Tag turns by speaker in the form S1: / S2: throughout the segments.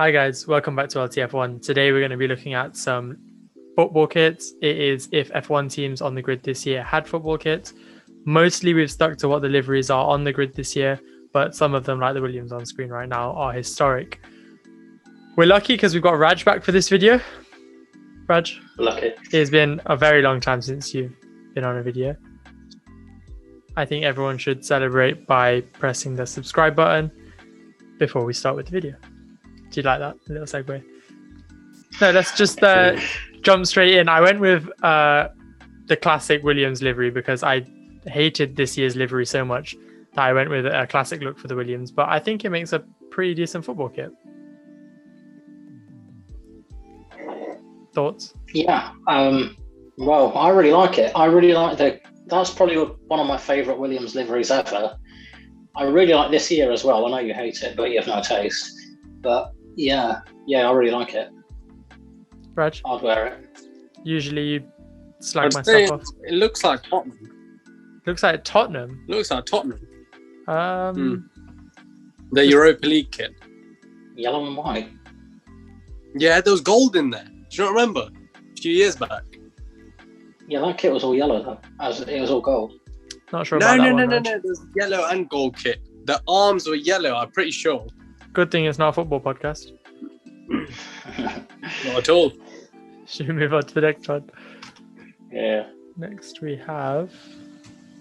S1: Hi guys, welcome back to LTF1. Today we're going to be looking at some football kits. It is if F1 teams on the grid this year had football kits. Mostly we've stuck to what the liveries are on the grid this year, but some of them, like the Williams on screen right now, are historic. We're lucky because we've got Raj back for this video. Raj?
S2: Lucky.
S1: It's been a very long time since you've been on a video. I think everyone should celebrate by pressing the subscribe button before we start with the video. Do you like that little segue? No, let's just jump straight in. I went with the classic Williams livery because I hated this year's livery so much that I went with a classic look for the Williams, but I think it makes a pretty decent football kit. Thoughts?
S2: Yeah. Well, I really like it. I really like that's probably one of my favourite Williams liveries ever. I really like this year as well. I know you hate it, but you have no taste. But yeah, I really like it.
S1: Raj?
S2: I'd wear it.
S1: Usually you slag my stuff off.
S3: It looks like Tottenham.
S1: Looks like Tottenham.
S3: Looks like Tottenham. The
S1: Just-
S3: Europa League kit.
S2: Yellow and white.
S3: Yeah, there was gold in there. Do you not remember? A few years back.
S2: Yeah, that kit was all yellow though. It was all gold.
S1: Not sure about that one.
S3: No.
S1: Raj.
S3: There's yellow and gold kit. The arms were yellow, I'm pretty sure.
S1: Good thing it's not a football podcast.
S3: Not at all.
S1: Should we move on to the next one?
S2: Yeah.
S1: Next we have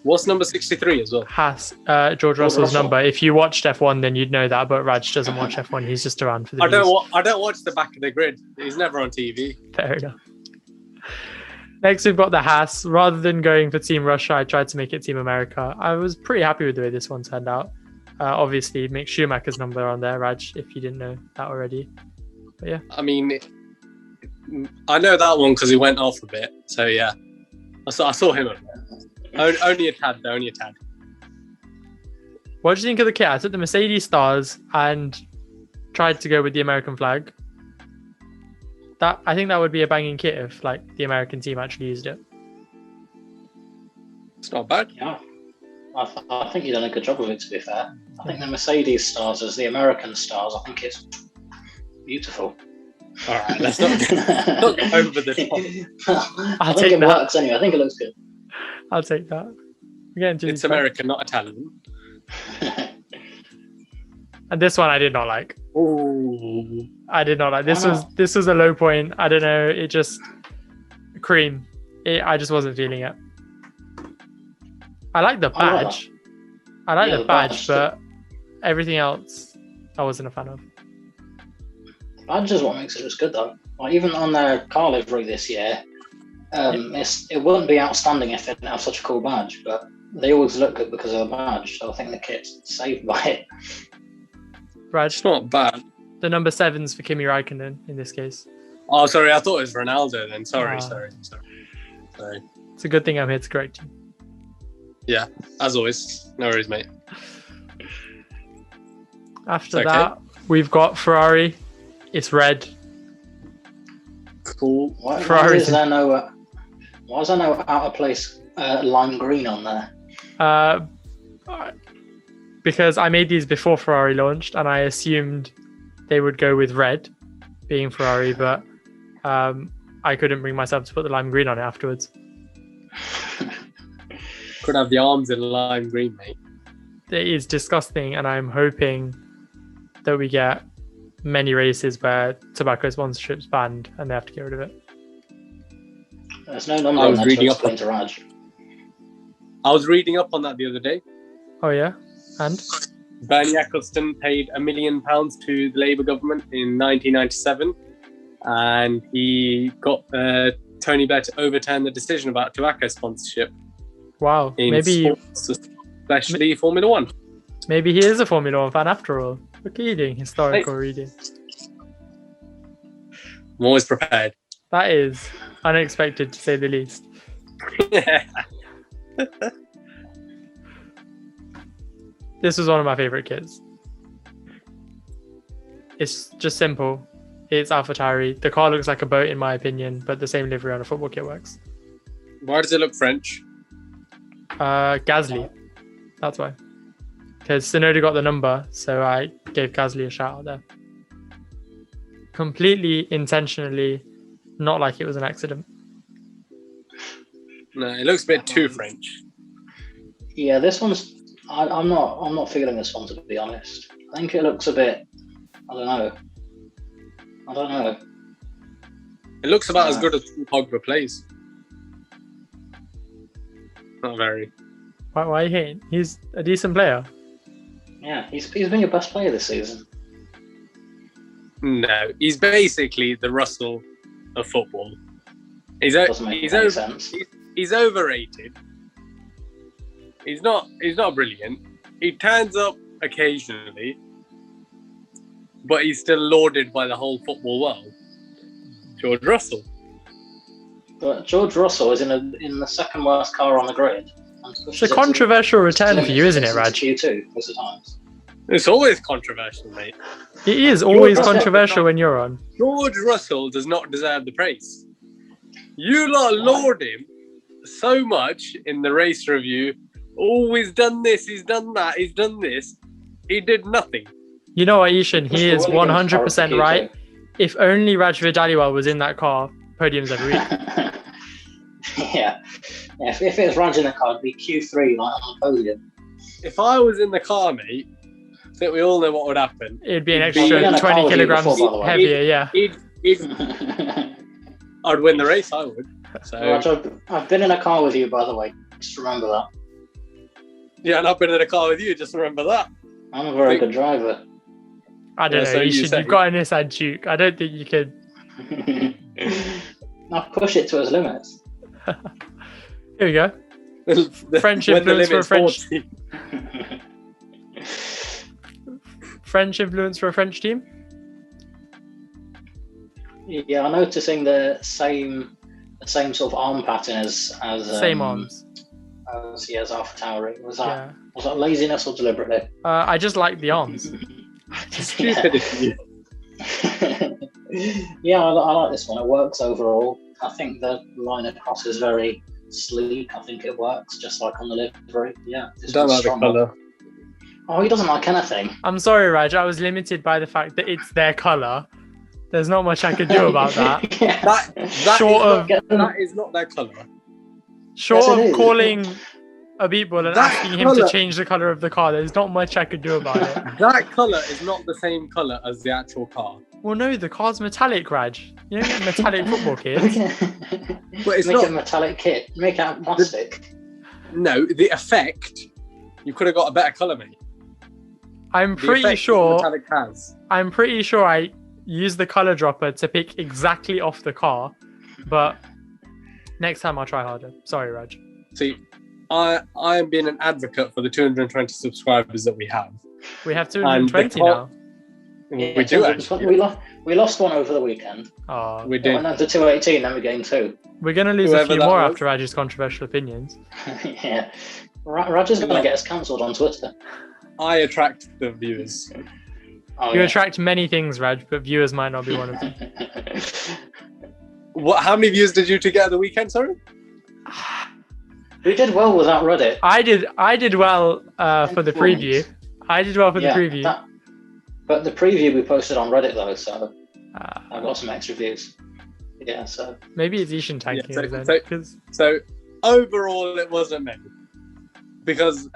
S3: What's number 63 as well?
S1: Haas, George Russell's
S2: Russell.
S1: number. If you watched F1, then you'd know that, but Raj doesn't watch F1. He's just around for the
S3: I
S1: views.
S3: don't watch the back of the grid. He's never on TV.
S1: Fair enough. Next, we've got the Haas. Rather than going for Team Russia, I tried to make it Team America. I was pretty happy with the way this one turned out. Obviously, make Schumacher's number on there, Raj, if you didn't know that already. But yeah.
S3: I mean, I know that one because he went off a bit. So yeah, I saw him. Only a tad, though. Only a tad.
S1: What do you think of the kit? I took the Mercedes stars and tried to go with the American flag. I think that would be a banging kit if like the American team actually used it.
S3: It's not bad.
S2: Yeah. I think you've done a good job of it, to be fair. I think the Mercedes stars as the American stars, I think it's beautiful.
S3: All right, let's not go over the top.
S2: I
S1: take
S2: think it
S1: that.
S2: works anyway. I think it looks good.
S1: I'll take that. We're getting to
S3: It's
S1: these
S3: American, not Italian.
S1: And this one I did not like.
S3: Oh,
S1: I did not like. This
S2: Why
S1: was
S2: not?
S1: this was a low point. I don't know. It just cream. I just wasn't feeling it. I like the
S2: I like
S1: badge. I like
S2: Yeah,
S1: the
S2: the
S1: badge,
S2: badge
S1: but everything else I wasn't a fan of.
S2: Badge is what makes it look good though. Like even on their car livery this year, it wouldn't be outstanding if it didn't have such a cool badge, but they always look good because of the badge. So I think the kit's saved by it.
S1: Raj,
S3: it's not bad.
S1: the number 7's for Kimi Räikkönen in this case.
S3: Oh, sorry, I thought it was Ronaldo then. Sorry.
S1: It's a good thing I'm here to correct you.
S3: Yeah, as always. No worries, mate.
S1: After
S3: It's okay.
S1: that, we've got Ferrari. It's red.
S3: Cool.
S2: Why
S1: Ferraris
S2: is there no out of place lime green on there?
S1: Because I made these before Ferrari launched and I assumed they would go with red, being Ferrari, but I couldn't bring myself to put the lime green on it afterwards.
S3: Could have the arms in lime green, mate.
S1: It is disgusting, and I'm hoping that we get many races where tobacco sponsorship's banned and they have to get rid of it.
S2: There's no number
S3: I
S2: on
S3: was
S2: there to
S3: reading up
S2: explain to Raj.
S3: I was reading up on that the other day.
S1: Oh yeah, and
S3: Bernie Ecclestone paid £1 million to the Labour government in 1997, and he got Tony Blair to overturn the decision about tobacco sponsorship
S1: wow,
S3: in
S1: maybe
S3: sports, especially Formula One.
S1: maybe he is a Formula One fan after all. Look at you doing historical reading.
S3: I'm always prepared.
S1: That is unexpected to say the least. This was one of my favorite kits. It's just simple. It's AlphaTauri. The car looks like a boat in my opinion, but the same livery on a football kit works.
S3: Why does it look French?
S1: Gasly. That's why. Because Tsunoda got the number, so I gave Gasly a shout out there. completely intentionally, not like it was an accident.
S3: No, it looks a bit too French.
S2: Yeah, this one's. I'm not feeling this one, to be honest. I think it looks a bit. I don't know.
S3: It looks about as good as Pogba plays. Not very.
S1: Why are you hating? He's a decent player.
S2: Yeah, he's been your best player this season.
S3: No, he's basically the Russell of football.
S2: Doesn't make any sense.
S3: He's overrated. He's not brilliant. He turns up occasionally, but he's still lauded by the whole football world. George Russell.
S2: But George Russell is in the second worst car on the grid.
S1: It's a controversial return for you, isn't it, Raj?
S2: Q2 most of the times.
S3: It's always controversial, mate.
S1: It is always controversial when you're on.
S3: George Russell does not deserve the praise. You lot laud him so much in the race review. Oh, he's done this, he's done that, he's done this. He did nothing.
S1: You know what, Ishan? He is 100% right. If only Raj Vidaliwal was in that car, podiums every week.
S2: Yeah. If it was Raj in the car, it'd be Q3 like on the podium.
S3: If I was in the car, mate, I think we all know what would happen.
S1: It'd be an extra 20 kilograms heavier, yeah.
S3: I'd win the race, I would. So.
S2: Raj, I've been in a car with you, by the way. Just remember that.
S3: Yeah, and I've been in a car with you, just remember that.
S2: I'm a very good driver.
S1: I don't know, you've got an Nissan Duke. I don't think you could.
S2: I'll push it to its limits.
S1: Here we go. French influence for a French. French influence for a French team.
S2: Yeah, I'm noticing the same sort of arm pattern as
S1: same arms.
S2: As AlphaTauri. Was that laziness or deliberately?
S1: I just like the arms.
S3: Stupidity.
S2: Yeah, I like this one. It works overall. I think the line across is very sleek. I think it works just like on the livery. Yeah.
S3: Don't like the colour.
S2: Oh, he doesn't like anything.
S1: I'm sorry, Raj. I was limited by the fact that it's their colour. There's not much I could do about that.
S2: Yeah.
S3: That is not their colour.
S1: Short of calling a beatball and asking him to change the colour of the car, there's not much I could do about it.
S3: That colour is not the same colour as the actual car.
S1: Well, no, the car's metallic, Raj. You don't get metallic football kits.
S2: But it's not a metallic kit. Make it out of plastic.
S3: No, the effect. You could have got a better colour, mate.
S1: I'm pretty sure.
S3: Metallic has.
S1: I'm pretty sure I used the colour dropper to pick exactly off the car, but next time I'll try harder. Sorry, Raj.
S3: See, I am being an advocate for the 220 subscribers that we have.
S1: We have 220 now.
S2: Yeah,
S3: we do actually.
S2: We lost one over the weekend.
S1: Oh,
S3: we did.
S2: Went down to 218, then we gained 2.
S1: We're going to lose a few more after Raj's controversial opinions.
S2: Yeah. Raj is going to get us cancelled on Twitter.
S3: I attract the viewers.
S1: You attract many things, Raj, but viewers might not be one of them.
S3: How many views did you two get at the weekend, sorry?
S2: We did well without Reddit.
S1: I did well for the preview. I did well for the preview.
S2: But the preview we posted on Reddit though, so I got some extra views. Yeah, so
S1: maybe it's Ishan tanking
S3: then. So overall, it wasn't me. Because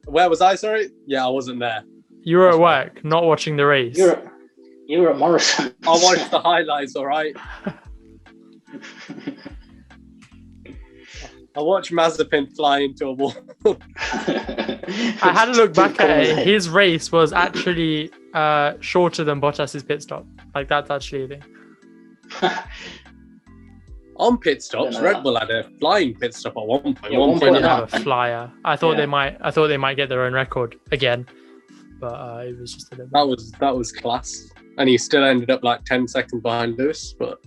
S3: where was I? Sorry, I wasn't there.
S1: You were at work, not watching the race.
S2: You were at Morrison.
S3: I watched the highlights. All right. I watched Mazepin fly into a wall.
S1: I had to look back at it. His race was actually shorter than Bottas's pit stop. Like that's actually a thing.
S3: On pit stops, Red Bull had a flying pit stop at one point.
S2: Yeah,
S1: one point did have a flyer. I thought they might get their own record again, but it was just a little.
S3: That was class, and he still ended up like 10 seconds behind Lewis. But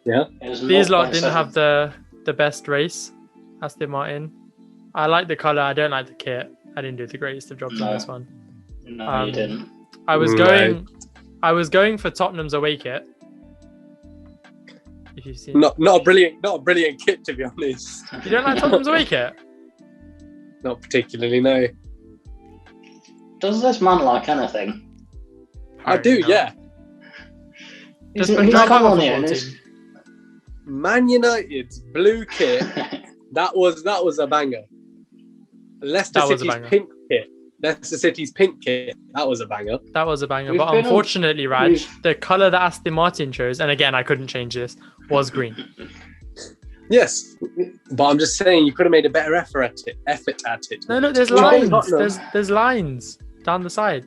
S3: yeah,
S1: these lot didn't have the best race. Aston Martin. I like the colour. I don't like the kit. I didn't do the greatest of jobs on this one.
S2: No, you didn't.
S1: I was going for Tottenham's away kit. If you've seen,
S3: not a brilliant kit, to be honest.
S1: You don't like Tottenham's away kit?
S3: Not particularly, no.
S2: Does this man like anything?
S3: I do, yeah.
S1: Just
S2: He's
S1: project
S2: come
S1: a
S2: on
S1: football
S2: here.
S1: team.
S3: Man United's blue kit, that was a banger. Leicester
S1: That was a
S3: City's
S1: banger.
S3: pink kit. Leicester City's pink kit, that was a banger.
S1: That was a banger.
S2: We've
S1: But
S2: been on-
S1: unfortunately, Raj,
S2: we've-
S1: the colour that Aston Martin chose, and again, I couldn't change this, was green.
S3: Yes, but I'm just saying you could have made a better effort at it.
S1: No, look, there's
S2: We've been
S1: lines.
S2: Tottenham.
S1: There's lines down the side.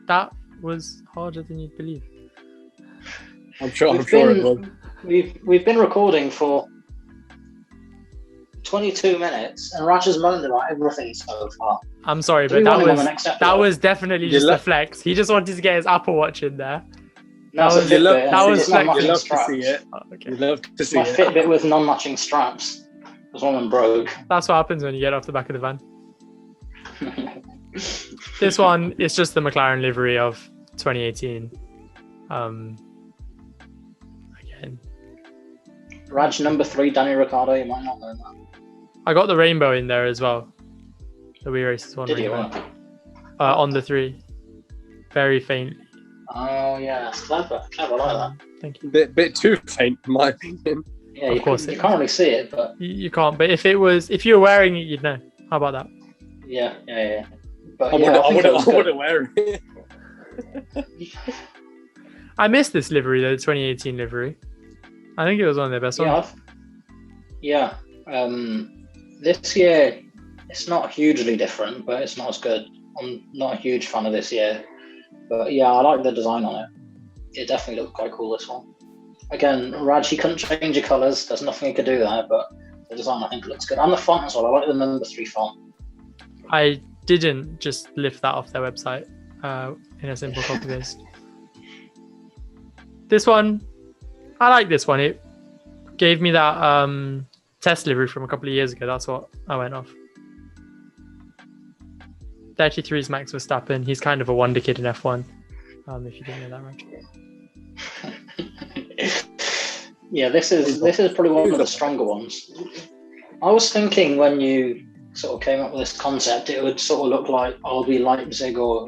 S1: That was harder than you'd believe.
S3: I'm sure
S2: We've
S3: it was.
S2: We've been recording for 22 minutes, and Raj has moaned about everything so far.
S1: I'm sorry,
S2: Do we
S1: but
S2: want him on the next episode?
S1: that was definitely
S3: You
S1: just
S3: lo-
S1: a flex. He just wanted to get his Apple Watch in there.
S2: No,
S1: that
S2: it's a
S1: was-
S2: Fitbit, and
S1: that was
S2: it's not
S1: like-
S2: matching
S3: You love to
S2: straps.
S3: see it.
S1: Oh, okay.
S3: You love to
S2: It's
S3: see
S2: my
S3: it.
S2: Fitbit with non-matching straps. There's one of them broke.
S1: That's what happens when you get off the back of the van. This one is just the McLaren livery of 2018. Again,
S2: Raj number 3, Danny Ricciardo. You might not know that.
S1: I got the rainbow in there as well. The We Races one
S2: Did you?
S1: rainbow. On the 3. Very faint.
S2: Oh yeah, that's clever. Clever like that.
S1: Thank you.
S3: Bit too faint, in my opinion.
S2: Yeah,
S1: Of
S2: you,
S1: course
S2: you
S1: it
S2: can't really see it, but
S1: You can't, but if you were wearing it, you'd know. How about that?
S2: yeah. But
S3: I
S2: yeah, I think it was good.
S3: wouldn't wear it.
S1: I missed this livery though, the 2018 livery. I think it was one of their best ones.
S2: This year, it's not hugely different, but it's not as good. I'm not a huge fan of this year, but yeah, I like the design on it. It definitely looked quite cool, this one. Again, Raj, he couldn't change the colours. There's nothing he could do there, but the design I think looks good. And the font as well. I like the number 3 font.
S1: I didn't just lift that off their website in a simple copy paste. This one, I like this one. It gave me that test livery from a couple of years ago. That's what I went off. 33 is Max Verstappen. He's kind of a wonder kid in F1. If you didn't know that, Raj.
S2: Yeah, this is probably one of the stronger ones. I was thinking when you sort of came up with this concept, it would sort of look like RB Leipzig or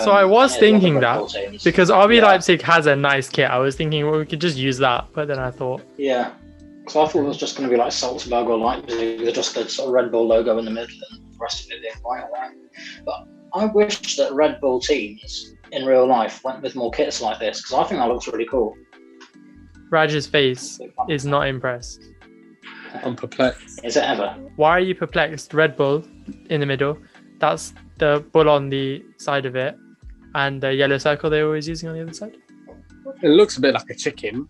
S1: So I was
S2: any of the
S1: thinking
S2: other Red
S1: that
S2: Bull teams.
S1: because RB
S2: Yeah.
S1: Leipzig has a nice kit. I was thinking, well, we could just use that, but then I thought,
S2: Yeah, because I thought it was just going to be like Salzburg or Leipzig with just a sort of Red Bull logo in the middle and the rest of it being white around. But I wish that Red Bull teams in real life went with more kits like this because I think that looks really cool.
S1: Raj's face is not impressed.
S3: I'm perplexed.
S2: Is it ever?
S1: Why are you perplexed? Red Bull in the middle. That's the bull on the side of it, and the yellow circle they're always using on the other side.
S3: It looks a bit like a chicken.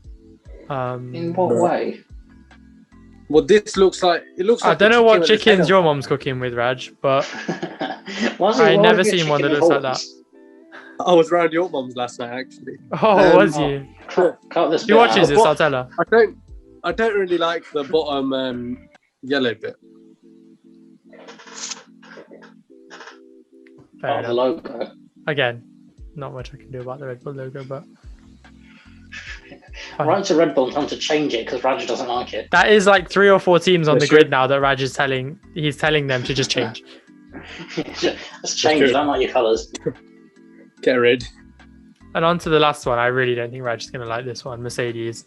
S2: In what
S3: No.
S2: way?
S3: Well, this looks like it looks.
S1: I
S3: Like
S1: don't
S3: a
S1: know what
S3: chicken with its
S1: chickens
S3: head
S1: your mom's cooking with, Raj, but
S2: Why
S1: I never
S2: would it be a
S1: seen one that
S2: chicken
S1: looks like
S2: with
S1: that.
S2: horns?
S3: on. I was round your mum's last night, actually.
S1: oh, was
S2: oh.
S1: you?
S2: Cut this
S1: Who
S2: bit
S1: watches
S2: out.
S1: this? I'll tell her.
S3: I don't really like the bottom yellow bit.
S1: Fair
S2: Oh, the
S1: enough.
S2: logo.
S1: Again, not much I can do about the Red Bull logo, but fine.
S2: Right to Red Bull and tell them to change it because Raj doesn't like it.
S1: That is like 3 or 4 teams on
S3: Yeah,
S1: the
S3: sure.
S1: grid now that Raj is telling them to just change.
S2: Let's change it. I don't like your colours.
S3: Get rid.
S1: And on to the last one. I really don't think Raj is going to like this one. Mercedes.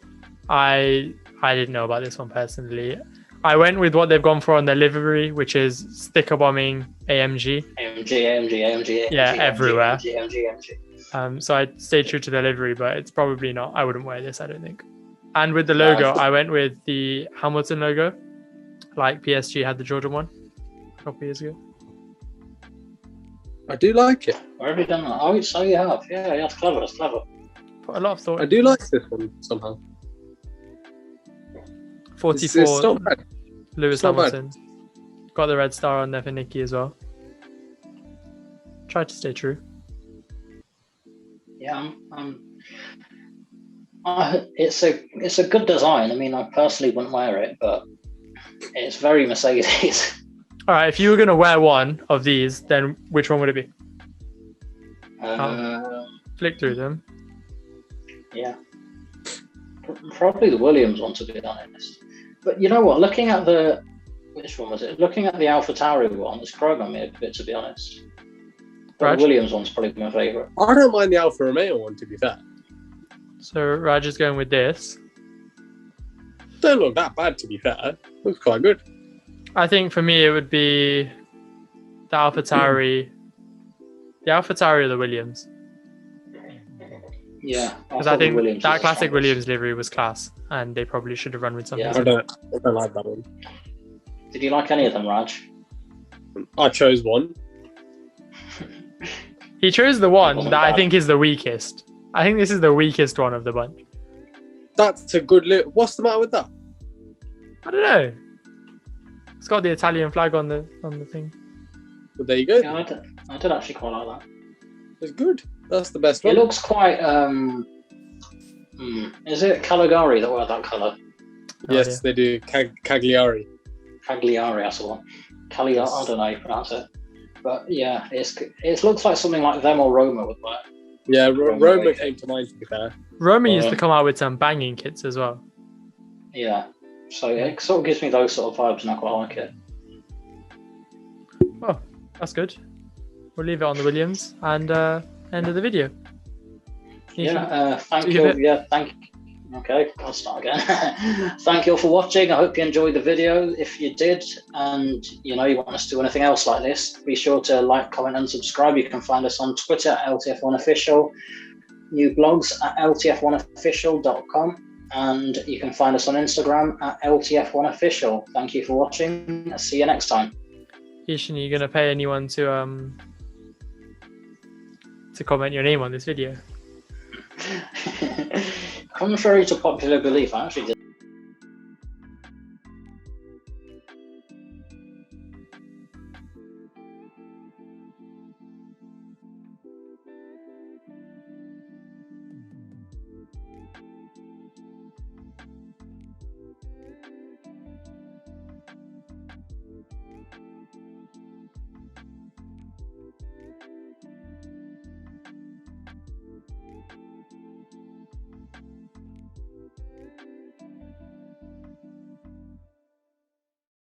S1: I didn't know about this one personally. I went with what they've gone for on their livery, which is sticker bombing AMG.
S2: AMG.
S1: Yeah, everywhere.
S2: AMG.
S1: So I stayed true to their livery, but it's probably not. I wouldn't wear this, I don't think. And with the logo, I went with the Hamilton logo, like PSG had the Jordan one a couple years ago.
S3: I do like it.
S2: Where have you done that? Oh, so you have. Yeah, it's clever. It's clever.
S1: Put a lot of thought.
S3: I do like this one somehow.
S1: 44
S3: It's not bad.
S1: Lewis
S3: it's not bad.
S1: Hamilton. Got the red star on there for Nicky as well. Tried to stay true.
S2: Yeah, it's a good design. I mean, I personally wouldn't wear it, but it's very Mercedes.
S1: All right, if you were going to wear one of these, then which one would it be? Flick through them.
S2: Yeah, probably the Williams one, to be honest. But you know what? Looking at which one was it? Looking at the AlphaTauri one, it's grown on me a bit, to be honest. But
S1: Raj?
S2: the Williams one's probably my favourite.
S3: I don't mind the Alfa Romeo one, to be fair.
S1: So Raj is going with this.
S3: Don't look that bad, to be fair. Looks quite good.
S1: I think for me it would be the AlphaTauri. The AlphaTauri or the Williams.
S2: Yeah,
S1: Because I think
S2: Williams
S1: that
S2: is the
S1: classic
S2: strongest.
S1: Williams livery was class, and they probably should have run with something.
S2: Yeah.
S3: I don't like that one.
S2: Did you like any of them, Raj?
S3: I chose one.
S1: He chose the one
S2: wasn't
S1: that I
S2: bad.
S1: think is the weakest. I think this is the weakest one of the bunch.
S3: That's a good look. What's the matter with that?
S1: I don't know. It's got the Italian flag on the thing.
S3: But there you go.
S2: Yeah, I did actually quite like that.
S3: It's good. That's the best
S2: It
S3: one.
S2: looks quite. Is it Caligari that wear that colour?
S3: Yes, they do. Cagliari.
S2: Cagliari, that's the one. Cagliari, I don't know how you pronounce it. But yeah, it looks like something like them or Roma would wear.
S3: Yeah,
S2: Roma
S3: Roma came to mind, to be fair.
S1: Roma used to come out with some banging kits as well.
S2: Yeah, so it sort of gives me those sort of vibes, and I quite like it.
S1: Oh, that's good. We'll leave it on the Williams and end of the video.
S2: Thank
S1: give
S2: you.
S1: it-
S2: Yeah, thank. Okay, I'll start again. Thank you all for watching. I hope you enjoyed the video. If you did, and you want us to do anything else like this, be sure to like, comment, and subscribe. You can find us on Twitter at LTF1 Official, new blogs at LTF1official.com, and you can find us on Instagram at LTF1 Official. Thank you for watching. See you next time.
S1: Ishan, are you gonna pay anyone to comment your name on this video?
S2: Contrary to popular belief, I actually did.